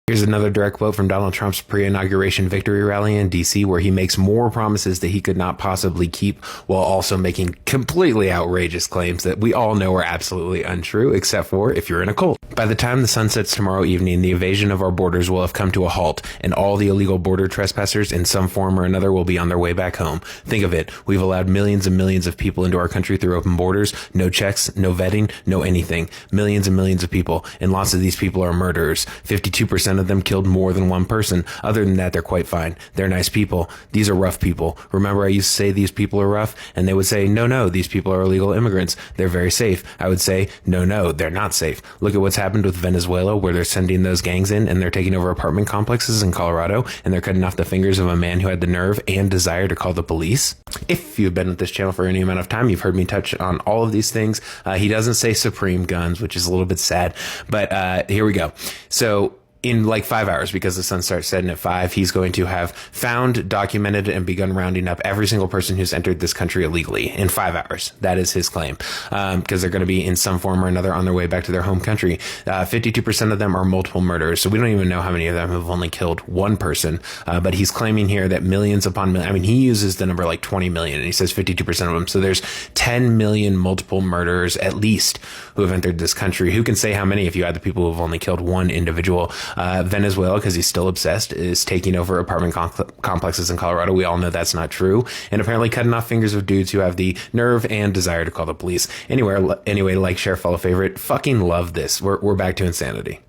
Here's another direct quote from Donald Trump's pre-inauguration victory rally in D.C., where he makes more promises that he could not possibly keep while also making completely outrageous claims that we all know are absolutely untrue, except for if you're in a cult. By the time the sun sets tomorrow evening, the invasion of our borders will have come to a halt, and all the illegal border trespassers in some form or another will be on their way back home. Think of it. We've allowed millions and millions of people into our country through open borders, no checks, no vetting, no anything. Millions and millions of people, and lots of these people are murderers. 52% of them killed more than one person. Other than that, they're quite fine. They're nice people. These are rough people. Remember, I used to say these people are rough, and they would say, no, these people are illegal immigrants. They're very safe. I would say, no, they're not safe. Look at what's happened with Venezuela, where they're sending those gangs in, and they're taking over apartment complexes in Colorado, and they're cutting off the fingers of a man who had the nerve and desire to call the police. If you've been with this channel for any amount of time, you've heard me touch on all of these things. He doesn't say Supreme guns, which is a little bit sad, but here we go. So, in like 5 hours, because the sun starts setting at 5, he's going to have found, documented, and begun rounding up every single person who's entered this country illegally in 5 hours. That is his claim, because they're going to be in some form or another on their way back to their home country. 52% of them are multiple murders, so we don't even know how many of them have only killed one person, but he's claiming here that millions upon millions, I mean, he uses the number like 20 million, and he says 52% of them, so there's 10 million multiple murderers at least who have entered this country. Who can say how many if you add the people who have only killed one individual? Venezuela, because he's still obsessed, is taking over apartment complexes in Colorado. We all know that's not true. And apparently cutting off fingers of dudes who have the nerve and desire to call the police. Anyway, like, share, follow, favorite. Fucking love this. We're back to insanity.